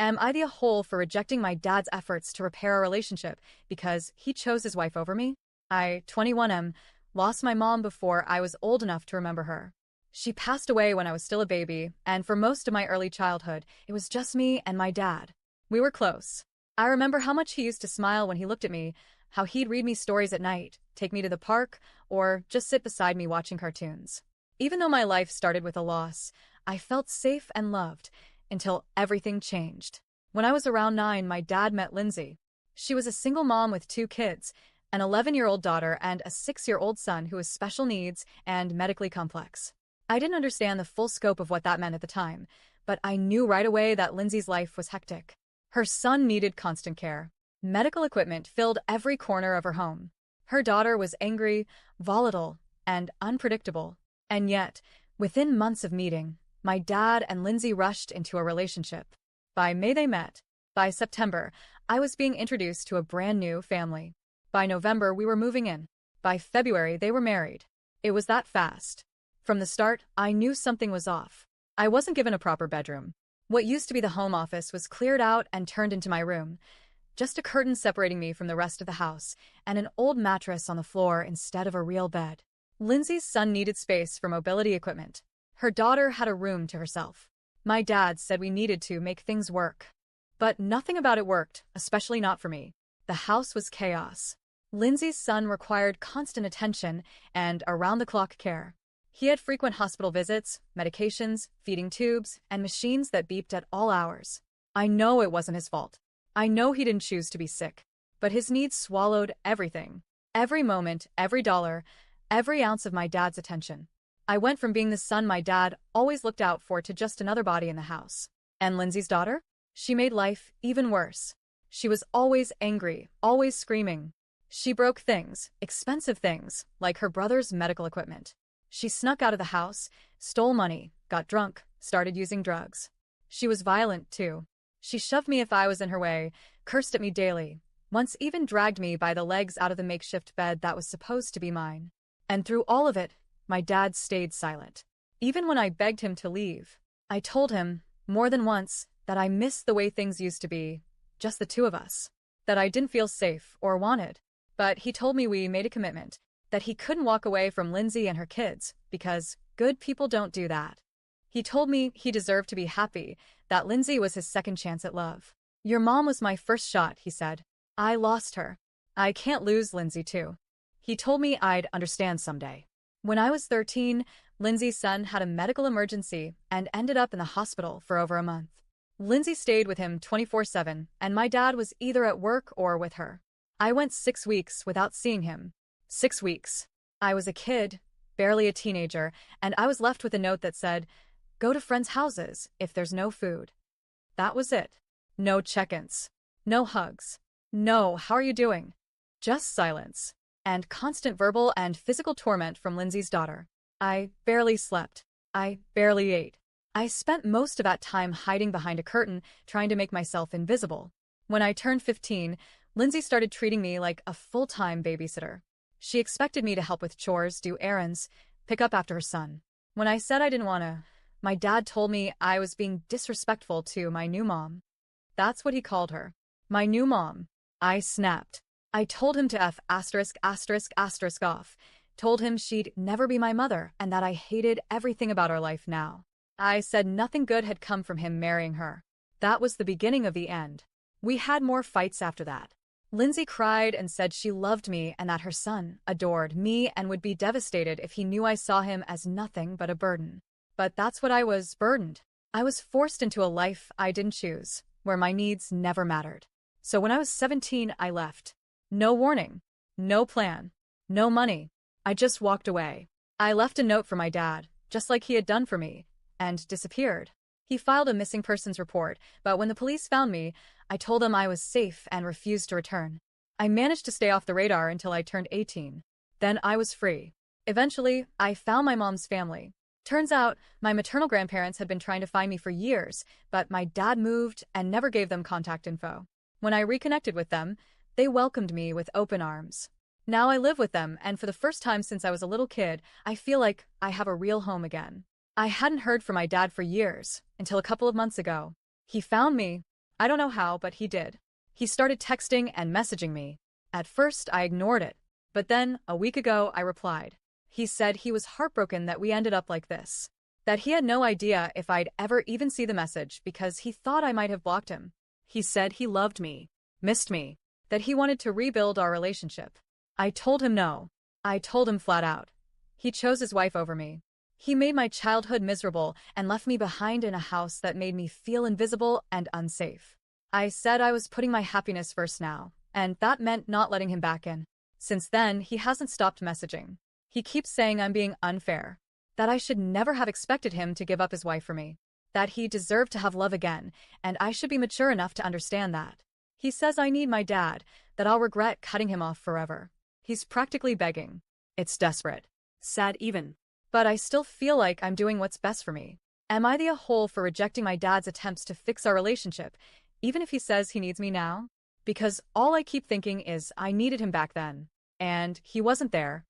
Am I the whole for rejecting my dad's efforts to repair our relationship because he chose his wife over me? I, 21 lost my mom before I was old enough to remember her. She passed away when I was still a baby, and for most of my early childhood, it was just me and my dad. We were close. I remember how much he used to smile when he looked at me, how he'd read me stories at night, take me to the park, or just sit beside me watching cartoons. Even though my life started with a loss, I felt safe and loved until everything changed. When I was around 9, my dad met Lindsay. She was a single mom with 2 kids, an 11-year-old daughter and a 6-year-old son who was special needs and medically complex. I didn't understand the full scope of what that meant at the time, but I knew right away that Lindsay's life was hectic. Her son needed constant care. Medical equipment filled every corner of her home. Her daughter was angry, volatile, and unpredictable. And yet, within months of meeting, my dad and Lindsay rushed into a relationship. By May they met. By September, I was being introduced to a brand new family. By November, we were moving in. By February, they were married. It was that fast. From the start, I knew something was off. I wasn't given a proper bedroom. What used to be the home office was cleared out and turned into my room. Just a curtain separating me from the rest of the house, and an old mattress on the floor instead of a real bed. Lindsay's son needed space for mobility equipment. Her daughter had a room to herself. My dad said we needed to make things work. But nothing about it worked, especially not for me. The house was chaos. Lindsay's son required constant attention and around-the-clock care. He had frequent hospital visits, medications, feeding tubes, and machines that beeped at all hours. I know it wasn't his fault. I know he didn't choose to be sick. But his needs swallowed everything. Every moment, every dollar, every ounce of my dad's attention. I went from being the son my dad always looked out for to just another body in the house. And Lindsay's daughter? She made life even worse. She was always angry, always screaming. She broke things, expensive things, like her brother's medical equipment. She snuck out of the house, stole money, got drunk, started using drugs. She was violent, too. She shoved me if I was in her way, cursed at me daily, once even dragged me by the legs out of the makeshift bed that was supposed to be mine. And through all of it, my dad stayed silent. Even when I begged him to leave, I told him, more than once, that I missed the way things used to be, just the two of us, that I didn't feel safe or wanted. But he told me we made a commitment, that he couldn't walk away from Lindsay and her kids, because good people don't do that. He told me he deserved to be happy, that Lindsay was his second chance at love. Your mom was my first shot, he said. I lost her. I can't lose Lindsay too. He told me I'd understand someday. When I was 13, Lindsay's son had a medical emergency and ended up in the hospital for over a month. Lindsay stayed with him 24/7, and my dad was either at work or with her. I went 6 weeks without seeing him. 6 weeks. I was a kid, barely a teenager, and I was left with a note that said, "Go to friends' houses if there's no food." That was it. No check-ins. No hugs. No, how are you doing? Just silence. And constant verbal and physical torment from Lindsay's daughter. I barely slept. I barely ate. I spent most of that time hiding behind a curtain, trying to make myself invisible. When I turned 15, Lindsay started treating me like a full-time babysitter. She expected me to help with chores, do errands, pick up after her son. When I said I didn't want to, my dad told me I was being disrespectful to my new mom. That's what he called her. My new mom. I snapped. I told him to F*** off. Told him she'd never be my mother and that I hated everything about our life now. I said nothing good had come from him marrying her. That was the beginning of the end. We had more fights after that. Lindsay cried and said she loved me and that her son adored me and would be devastated if he knew I saw him as nothing but a burden. But that's what I was, burdened. I was forced into a life I didn't choose, where my needs never mattered. So when I was 17, I left. No warning. No plan. No money. I just walked away. I left a note for my dad, just like he had done for me, and disappeared. He filed a missing persons report, but when the police found me, I told them I was safe and refused to return. I managed to stay off the radar until I turned 18. Then I was free. Eventually, I found my mom's family. Turns out, my maternal grandparents had been trying to find me for years, but my dad moved and never gave them contact info. When I reconnected with them, they welcomed me with open arms. Now I live with them, and for the first time since I was a little kid, I feel like I have a real home again. I hadn't heard from my dad for years, until a couple of months ago. He found me. I don't know how, but he did. He started texting and messaging me. At first, I ignored it. But then, a week ago, I replied. He said he was heartbroken that we ended up like this. That he had no idea if I'd ever even see the message because he thought I might have blocked him. He said he loved me, missed me, that he wanted to rebuild our relationship. I told him no. I told him flat out. He chose his wife over me. He made my childhood miserable and left me behind in a house that made me feel invisible and unsafe. I said I was putting my happiness first now, and that meant not letting him back in. Since then, he hasn't stopped messaging. He keeps saying I'm being unfair, that I should never have expected him to give up his wife for me, that he deserved to have love again, and I should be mature enough to understand that. He says I need my dad, that I'll regret cutting him off forever. He's practically begging. It's desperate. Sad even. But I still feel like I'm doing what's best for me. Am I the a-hole for rejecting my dad's attempts to fix our relationship, even if he says he needs me now? Because all I keep thinking is I needed him back then. And he wasn't there.